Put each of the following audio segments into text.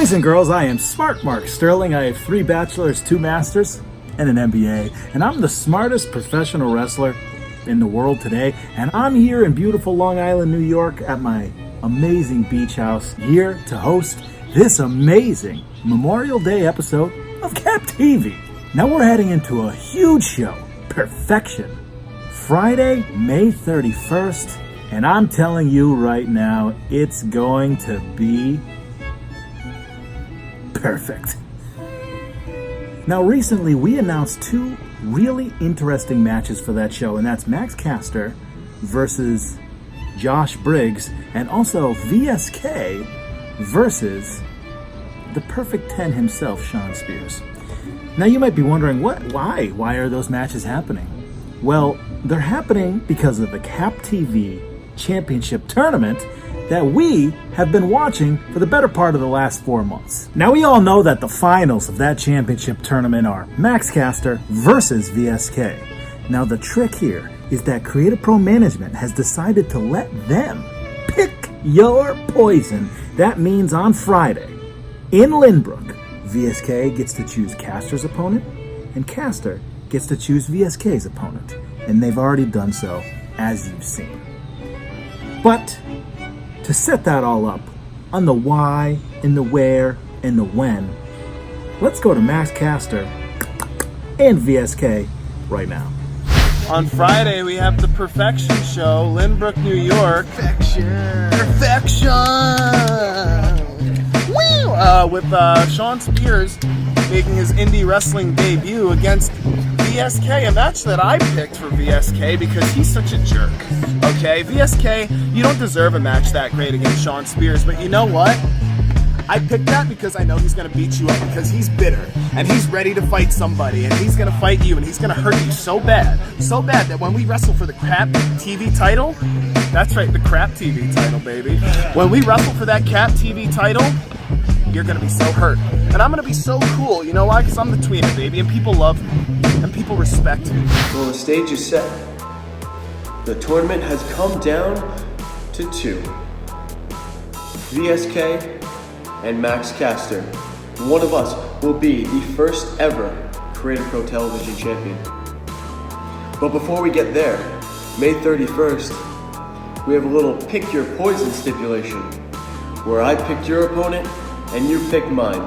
Boys and girls, I am Smart Mark Sterling. I have 3 bachelors, 2 masters, and an MBA. And I'm the smartest professional wrestler in the world today. And I'm here in beautiful Long Island, New York at my amazing beach house, here to host this amazing Memorial Day episode of Cap TV. Now we're heading into a huge show, Perfection, Friday, May 31st. And I'm telling you right now, it's going to be perfect. Now recently we announced 2 really interesting matches for that show, and that's Max Caster versus Josh Briggs, and also VSK versus the Perfect 10 himself, Shawn Spears. Now you might be wondering, why are those matches happening? Well, they're happening because of the Cap TV Championship Tournament that we have been watching for the better part of the last 4 months. Now we all know that the finals of that championship tournament are Max Caster versus VSK. Now the trick here is that Creative Pro Management has decided to let them pick your poison. That means on Friday, in Lynbrook, VSK gets to choose Caster's opponent, and Caster gets to choose VSK's opponent. And they've already done so, as you've seen. But to set that all up on the why and the where and the when, let's go to Max Caster and VSK right now. On Friday, we have the Perfection Show, Lynbrook, New York. Perfection! Woo! With Shawn Spears making his indie wrestling debut against VSK, a match that I picked for VSK because he's such a jerk. Okay, VSK, you don't deserve a match that great against Shawn Spears, but you know what? I picked that because I know he's going to beat you up, because he's bitter, and he's ready to fight somebody, and he's going to fight you, and he's going to hurt you so bad that when we wrestle for the Crap TV title, that's right, the Crap TV title, baby. When we wrestle for that Cap TV title, you're going to be so hurt. And I'm going to be so cool, you know why? Because I'm the tweener, baby, and people love me, and people respect me. Well, the stage is set. The tournament has come down to 2. VSK and Max Caster. One of us will be the first ever Creative Pro Television champion. But before we get there, May 31st, we have a little pick your poison stipulation, where I picked your opponent and you picked mine.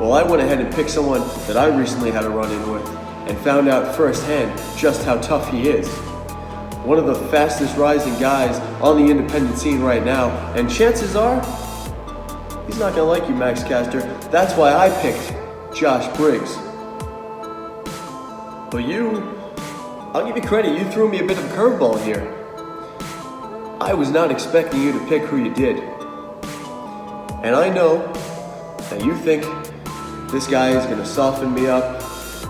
Well, I went ahead and picked someone that I recently had a run-in with and found out firsthand just how tough he is. One of the fastest rising guys on the independent scene right now, and chances are, he's not gonna like you, Max Caster. That's why I picked Josh Briggs. But I'll give you credit, you threw me a bit of a curveball here. I was not expecting you to pick who you did. And I know that you think this guy is gonna soften me up,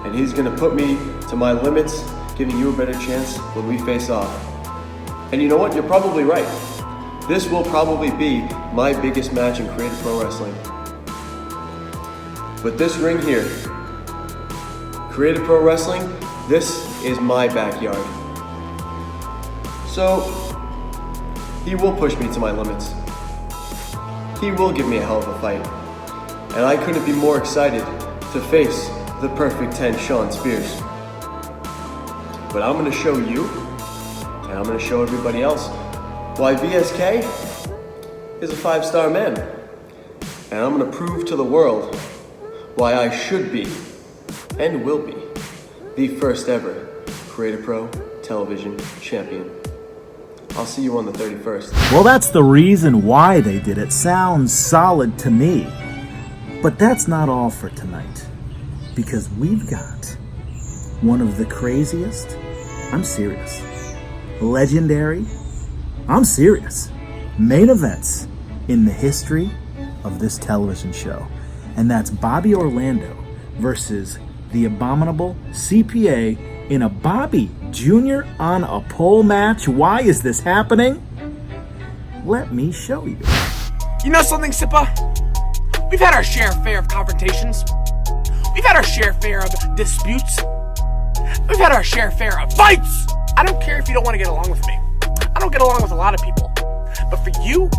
and he's gonna put me to my limits, giving you a better chance when we face off. And you know what? You're probably right. This will probably be my biggest match in Creative Pro Wrestling. But this ring here, Creative Pro Wrestling, this is my backyard. So, he will push me to my limits. He will give me a hell of a fight. And I couldn't be more excited to face the Perfect 10 Shawn Spears. But I'm going to show you, and I'm going to show everybody else, why VSK is a 5-star man. And I'm going to prove to the world why I should be, and will be, the first ever Creative Pro Television champion. I'll see you on the 31st. Well, that's the reason why they did it. Sounds solid to me. But that's not all for tonight, because we've got one of the craziest, I'm serious, legendary, I'm serious, main events in the history of this television show. And that's Bobby Orlando versus the abominable CPA in a Bobby Jr. on a pole match. Why is this happening? Let me show you. You know something, Sippa? We've had our fare of confrontations. We've had our fare of disputes. We've had our fare of fights. I don't care if you don't want to get along with me. I don't get along with a lot of people. But for you,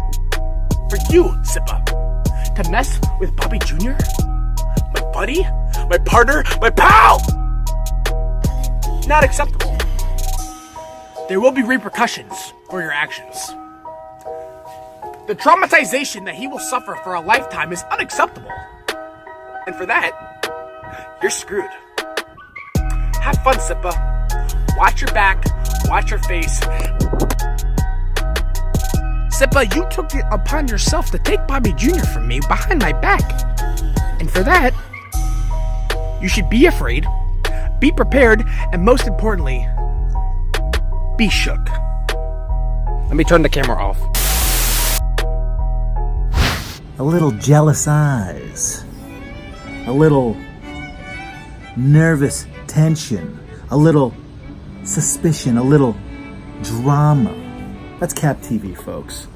Sippa, to mess with Bobby Jr., my buddy, my partner, my pal. Not acceptable. There will be repercussions for your actions. The traumatization that he will suffer for a lifetime is unacceptable. And for that, you're screwed. Have fun, Sippa. Watch your back, watch your face. Sippa, you took it upon yourself to take Bobby Jr. from me behind my back. And for that, you should be afraid, be prepared, and most importantly, be shook. Let me turn the camera off. A little jealous eyes, a little nervous tension, a little suspicion, a little drama. That's Cap TV, folks.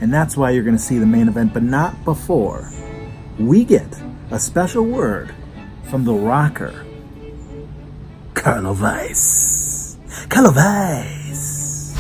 And that's why you're going to see the main event, but not before we get a special word from the rocker, Carlo Weiss. Carlo Weiss.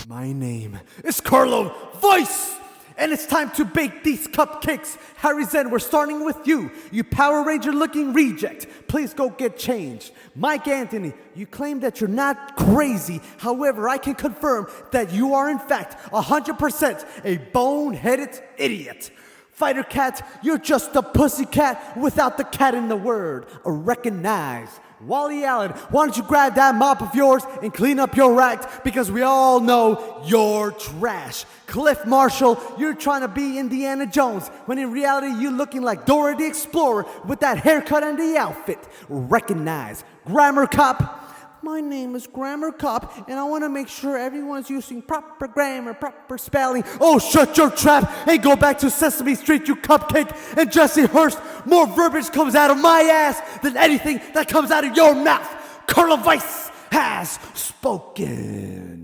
My name is Carlo Weiss. And it's time to bake these cupcakes. Harry Zen, we're starting with you. You Power Ranger looking reject. Please go get changed. Mike Anthony, you claim that you're not crazy. However, I can confirm that you are in fact 100% a boneheaded idiot. Fighter Cat, you're just a pussycat without the cat in the word. Recognize. Wally Allen, why don't you grab that mop of yours and clean up your act, because we all know you're trash. Cliff Marshall, you're trying to be Indiana Jones when in reality you're looking like Dora the Explorer with that haircut and the outfit. Recognize. Grammar Cop, my name is Grammar Cop and I want to make sure everyone's using proper grammar, proper spelling. Oh, shut your trap and go back to Sesame Street, you cupcake. And Jesse Hurst, more verbiage comes out of my ass than anything that comes out of your mouth. Carlo Weiss has spoken.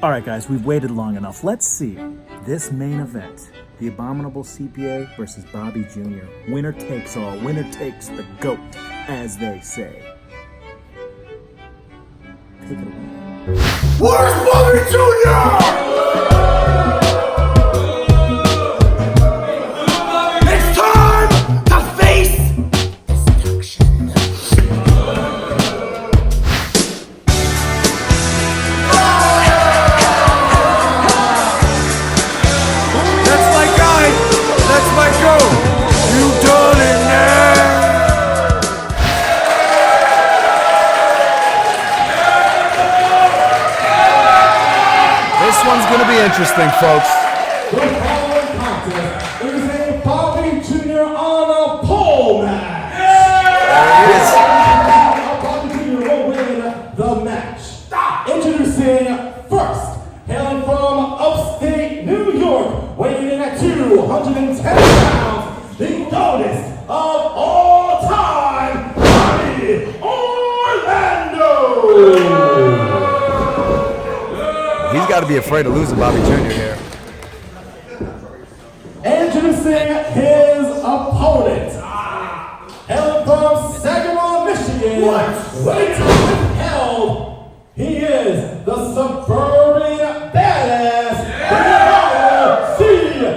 All right, guys, we've waited long enough. Let's see this main event. The Abominable CPA versus Bobby Jr. Winner takes all. Winner takes the GOAT, as they say. Take it away. Where's Bobby Jr.? It's time to face destruction. That's my guy. That's my goat. You done it now. This one's gonna be interesting, folks. The following contest is a Bobby Jr. on a pole match. Bobby Jr. will win the match. Introducing first, hailing from upstate New York, weighing in at 210 pounds, the goatess of all time, Bobby Orlando. He's got to be afraid of losing Bobby Jr. here. Introducing his opponent, hailing from Saginaw, Michigan, weight held, he is the suburban badass, CPA.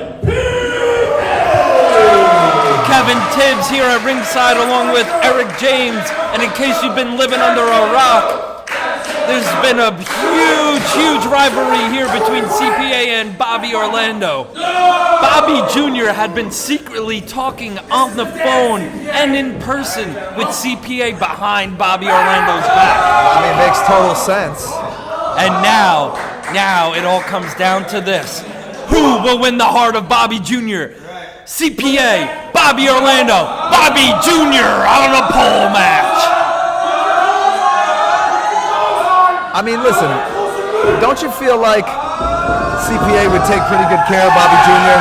Kevin Tibbs here at ringside along with Eric James, and in case you've been living under a rock, there's been a huge rivalry here between CPA and Bobby Orlando. Bobby Jr. had been secretly talking on the phone and in person with CPA behind Bobby Orlando's back. I mean, it makes total sense. And now it all comes down to this. Who will win the heart of Bobby Jr.? CPA, Bobby Orlando, Bobby Jr. on a pole match. I mean, listen, don't you feel like CPA would take pretty good care of Bobby Jr.?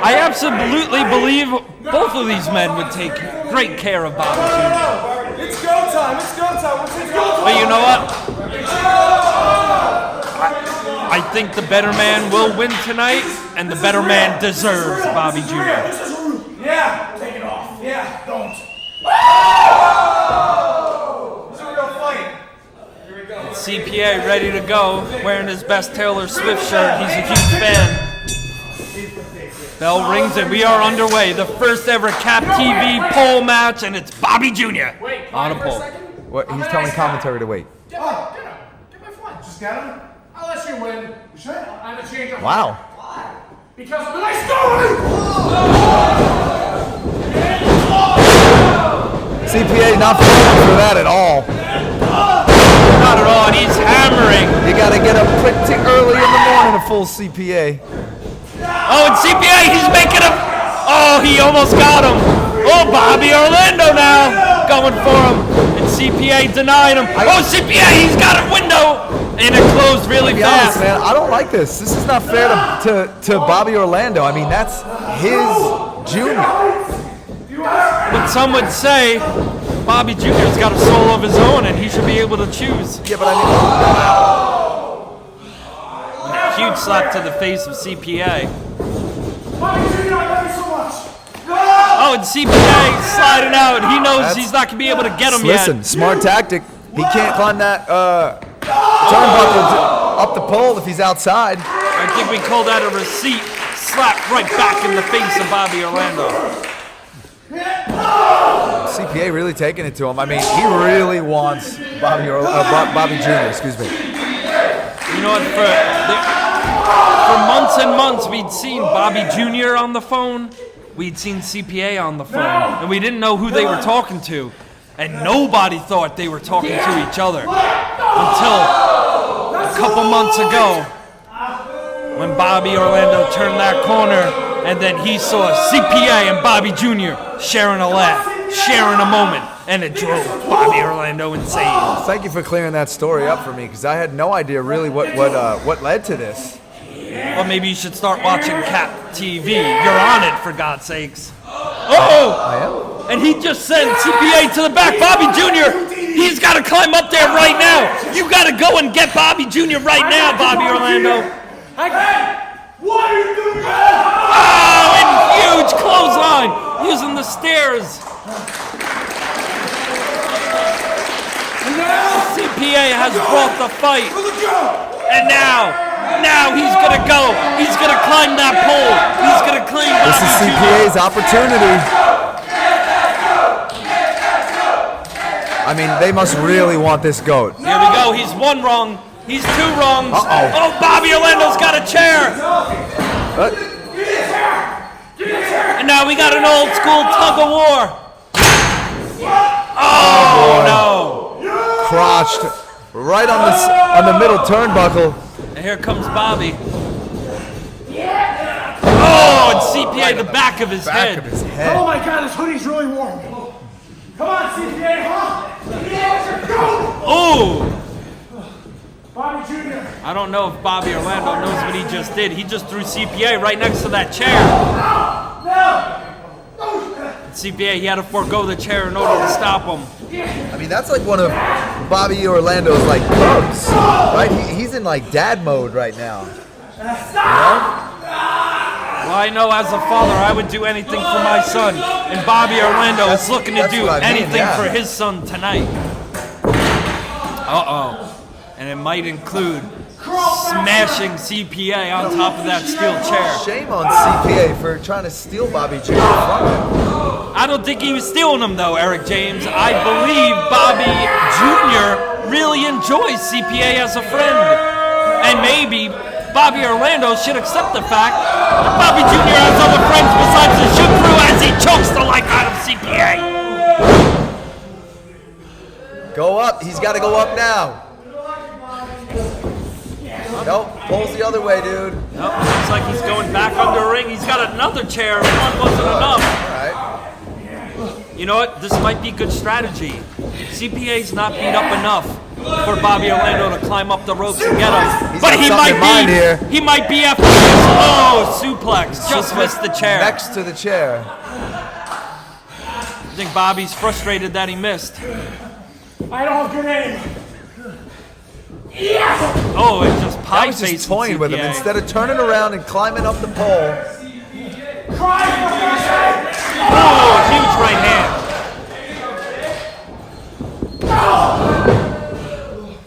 I absolutely believe both of these men would take great care of Bobby Jr. It's go time. It's go time. It's go time. But you know what? I think the better man will win tonight, and the better man deserves Bobby Jr. Yeah, take it off. Yeah, don't. This is a real fight. Here we go. CPA ready to go, wearing his best Taylor Swift shirt. He's a huge fan. Bell rings and we are underway. The first ever Cap TV pole match, and it's Bobby Jr. on a pole. What? He's telling commentary to wait. Get my phone. Just get him. I'll let you win. You should. I'm gonna change up. Wow. Because when I started. CPA not falling for that at all. Not at all, and he's hammering. You gotta get up pretty early in the morning to full CPA. Oh, and CPA, he's making him. Oh, he almost got him. Oh, Bobby Orlando now going for him. And CPA denied him. Oh, CPA, he's got a window. And it closed really To be fast. honest, man, I don't like this. This is not fair to Bobby Orlando. I mean, that's his junior. But some would say Bobby Jr.'s got a soul of his own and he should be able to choose. Yeah, but I mean, Huge slap to the face of CPA. Bobby Jr., I love you so much. Oh, and CPA sliding out. He knows he's not going to be able to get him listen, yet. smart tactic. He can't climb that turnbuckle up the pole if he's outside. I think we call that a receipt. Slap right back in the face of Bobby Orlando. CPA really taking it to him. I mean, he really wants Bobby Jr., excuse me. You know what? For months and months, we'd seen Bobby Jr. on the phone. We'd seen CPA on the phone. And we didn't know who they were talking to. And nobody thought they were talking to each other. Until a couple months ago, when Bobby Orlando turned that corner, and then he saw CPA and Bobby Jr. sharing a laugh, sharing a moment, and it drove Bobby Orlando insane. Thank you for clearing that story up for me, because I had no idea really what led to this. Well, maybe you should start watching Cap TV. You're on it, for God's sakes. Oh! I am. And he just sent CPA to the back. Bobby Jr., he's got to climb up there right now. You got to go and get Bobby Jr. right now, Bobby Orlando. What are you doing? Oh, and huge clothesline using the stairs. CPA has brought the fight. And now he's going to go. He's going to climb that pole. He's going to claim Bobby This is CPA's opportunity. I mean, they must really want this goat. Here we go. He's one wrong. He's two wrongs. Uh-oh. Oh, Bobby Orlando's got a chair. And now we got an old school tug of war. Oh, no. Crotched right on the middle turnbuckle. And here comes Bobby. Oh, and CPA the back of his head. Oh my God, this hoodie's really warm. Come on, CPA, huh? Oh. Bobby Jr. I don't know if Bobby Orlando knows what he just did. He just threw CPA right next to that chair. And CPA, he had to forego the chair in order to stop him. I mean, that's like one of Bobby Orlando's like cubs, right? He's in like dad mode right now. Well, I know as a father, I would do anything for my son. And Bobby Orlando is looking to do anything for his son tonight. Uh-oh. And it might include smashing CPA on top of that steel chair. Shame on CPA for trying to steal Bobby Jr. from him. I don't think he was stealing them, though, Eric James. I believe Bobby Jr. really enjoys CPA as a friend. And maybe Bobby Orlando should accept the fact that Bobby Jr. has other friends besides the Shoot Crew as he chokes the life out of CPA. Go up. He's got to go up now. Nope, pulls the other way, dude. Nope, looks like he's going back under a ring. He's got another chair. One wasn't enough. All right. You know what? This might be good strategy. CPA's not beat up enough for Bobby Orlando to climb up the ropes and get him. But he might be after this. Oh, suplex. Just missed the chair. Next to the chair. I think Bobby's frustrated that he missed. I don't have good aim. Oh, it just pie was face just toying with him CPA. instead of turning around and climbing up the pole. Oh, huge right hand.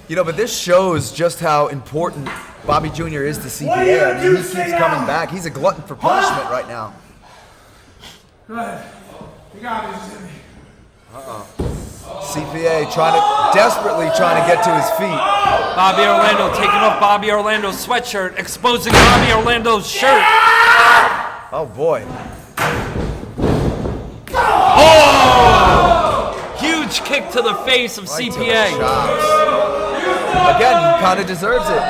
You know, but this shows just how important Bobby Jr. is the CPA. I mean, he keeps coming back. He's a glutton for punishment right now. Go ahead. You got me, Jimmy. CPA desperately trying to get to his feet. Bobby Orlando taking off Bobby Orlando's sweatshirt, exposing Bobby Orlando's shirt. Oh boy. Oh! Huge kick to the face of Right to the CPA. chops. Again, he kind of deserves it.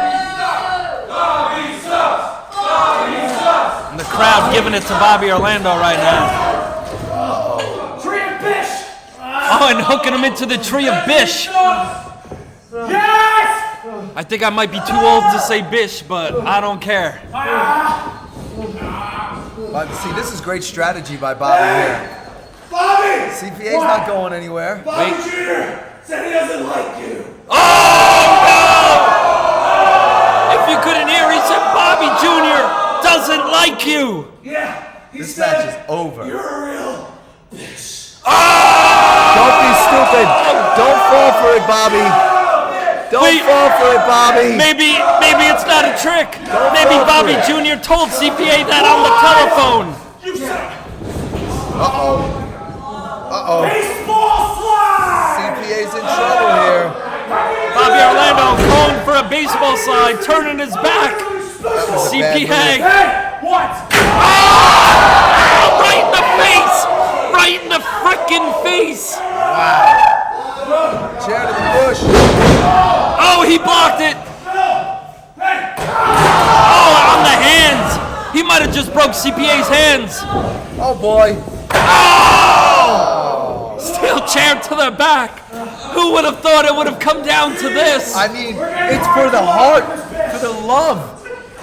And the crowd giving it to Bobby Orlando right now. Oh, and hooking him into the tree of Bish. Yes! I think I might be too old to say Bish, but I don't care. But see, this is great strategy by Bobby here. Bobby! CPA's not going anywhere. Bobby Jr. said he doesn't like you. Oh, no! If you couldn't hear, he said Bobby Jr. doesn't like you. Yeah, he This said match is over. you're a real bitch. Don't be stupid. Don't fall for it, Bobby. Don't Wait. fall for it, Bobby. Maybe it's not a trick. Don't Maybe fall Bobby for it. Jr. told CPA that on the telephone. You said Uh-oh. baseball slide! CPA's in trouble here. Bobby Orlando going for a baseball slide, turning his back. CPA. Hey, what? Oh, right in the face! Right in the frickin' face! Chair to the bush. Oh, he blocked it! Oh, on the hands! He might have just broke CPA's hands. Oh boy. Oh! Steel chair to the back. Who would have thought it would have come down to this? I mean, it's for the heart, for the love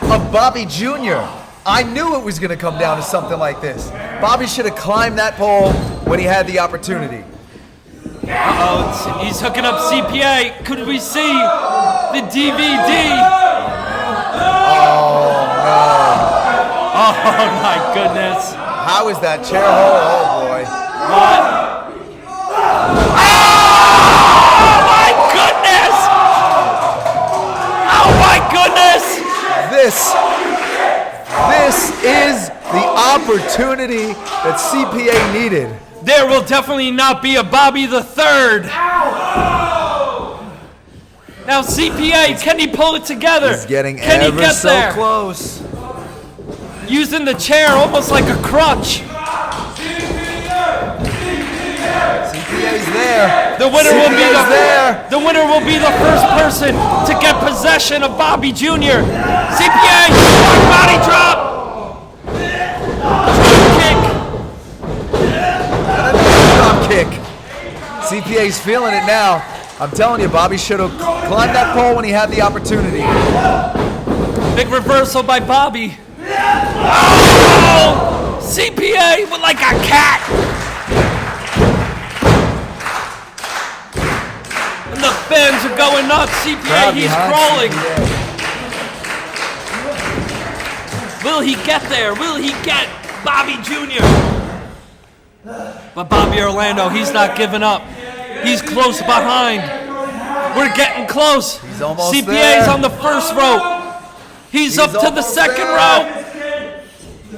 of Bobby Jr. I knew it was going to come down to something like this. Bobby should have climbed that pole when he had the opportunity. Uh-oh, he's hooking up CPA. Could we see the DVD? Oh Oh my goodness. no. How is that chair hole? Oh boy. What? Oh my goodness! Oh my goodness! This is the opportunity that CPA needed. There will definitely not be a Bobby the Third. Now CPA, can he pull it together? He's getting Can he ever get so there? close. Using the chair almost like a crutch. CPA's there. The winner will be CPA's there. the winner will be the first person to get possession of Bobby Jr. CPA, body drop. Drop kick. CPA's feeling it now. I'm telling you, Bobby should have climbed that pole when he had the opportunity. Big reversal by Bobby. Oh! CPA with like a cat. And the fans are going nuts. CPA, Crowd he's behind crawling. CPA. Will he get there? Will he get Bobby Jr.? But Bobby Orlando, he's not giving up. He's close behind. We're getting close. He's almost CPA's there. on the first rope. He's up to the almost second there. rope.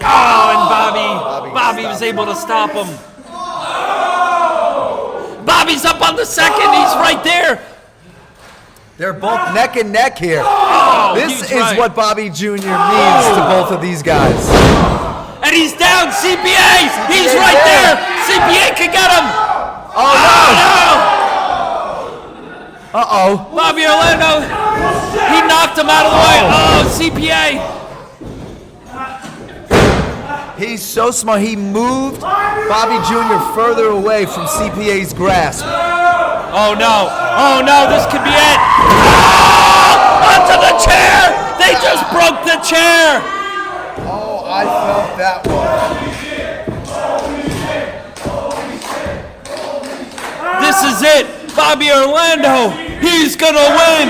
Oh, and Bobby was able to stop him. Bobby's up on the second. He's right there. They're both neck and neck here. Oh, This he's is right. what Bobby Jr. means to both of these guys. And he's down. CPA. He's right there. CPA can get him. Oh no! Uh-oh. Bobby Orlando, he knocked him out of the way. Oh, CPA. He's so smart. He moved Bobby Jr. further away from CPA's grasp. Oh no, this could be it. Oh, onto the chair. They just broke the chair. Oh, I felt that one. This is it. Bobby Orlando, he's gonna win.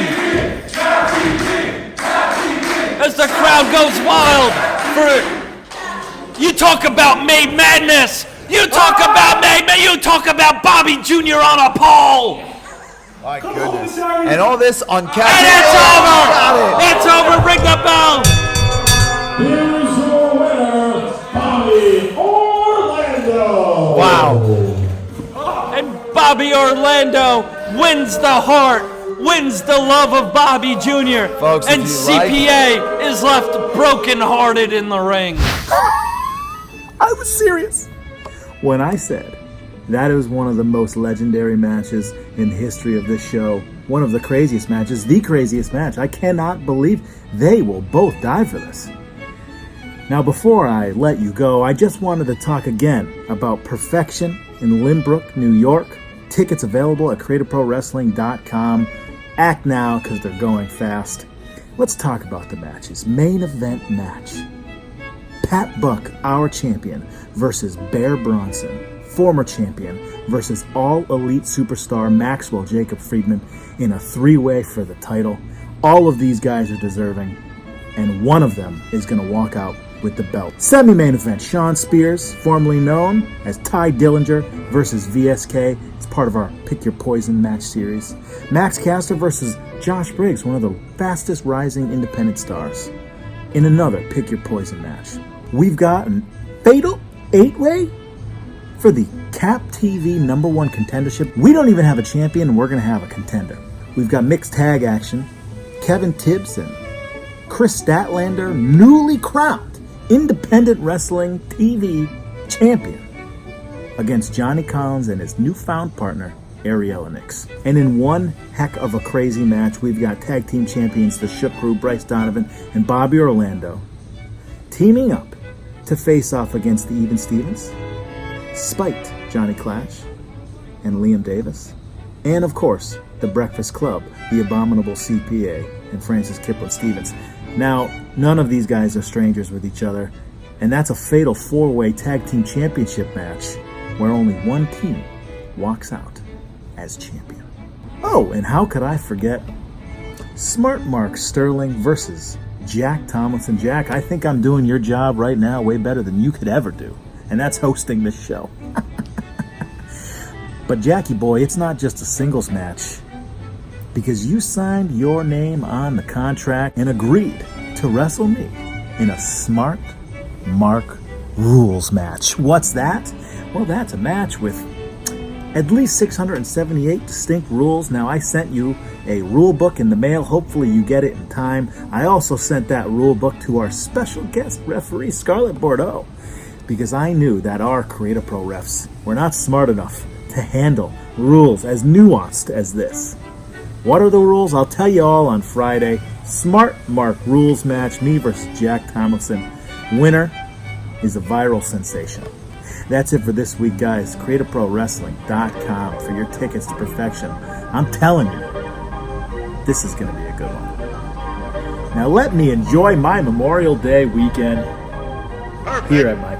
As the crowd goes wild for it. You talk about May Madness. You talk about Bobby Jr. on a pole. My goodness. And all this on camera. And it's over! Got it. It's over! Ring the bell! Here's your winner, Bobby Orlando. Wow. And Bobby Orlando wins the heart, wins the love of Bobby Jr. Folks, if and you CPA is left brokenhearted in the ring. I was serious when I said that is one of the most legendary matches in the history of this show. One of the craziest matches, the craziest match. I cannot believe they will both die for this. Now, before I let you go, I just wanted to talk again about Perfection in Lynbrook, New York. Tickets available at CreativeProWrestling.com. Act now, because they're going fast. Let's talk about the matches. Main event match. Pat Buck, our champion, versus Bear Bronson, former champion, versus All Elite superstar Maxwell Jacob Friedman in a three-way for the title. All of these guys are deserving, and one of them is going to walk out with the belt. Semi-main event, Shawn Spears, formerly known as Tye Dillinger, versus VSK. It's part of our Pick Your Poison match series. Max Caster versus Josh Briggs, one of the fastest rising independent stars, in another Pick Your Poison match. We've got a fatal 8-way for the Cap TV #1 contendership. We don't even have a champion, and we're going to have a contender. We've got mixed tag action. Kevin Tibbs and Chris Statlander, newly crowned Independent Wrestling TV champion, against Johnny Collins and his newfound partner, Ariella Nix. And in one heck of a crazy match, we've got tag team champions, the Shook Crew, Bryce Donovan and Bobby Orlando, teaming up to face off against the Even Stevens, Spiked Johnny Clash and Liam Davis, and of course, the Breakfast Club, the Abominable CPA and Francis Kipling Stevens. Now, none of these guys are strangers with each other, and that's a fatal 4-way tag team championship match where only one team walks out as champion. Oh, and how could I forget Smart Mark Sterling versus Jack Tomlinson. Jack, I think I'm doing your job right now way better than you could ever do, and that's hosting this show. But Jackie boy, it's not just a singles match, because you signed your name on the contract and agreed to wrestle me in a Smart Mark rules match. What's that? Well, that's a match with at least 678 distinct rules. Now, I sent you a rule book in the mail. Hopefully you get it in time. I also sent that rule book to our special guest referee, Scarlett Bordeaux, because I knew that our Creative Pro refs were not smart enough to handle rules as nuanced as this. What are the rules? I'll tell you all on Friday. Smart Mark rules match, me versus Jack Tomlinson. Winner is a viral sensation. That's it for this week, guys. CreativeProWrestling.com for your tickets to perfection. I'm telling you, this is going to be a good one. Now let me enjoy my Memorial Day weekend here at my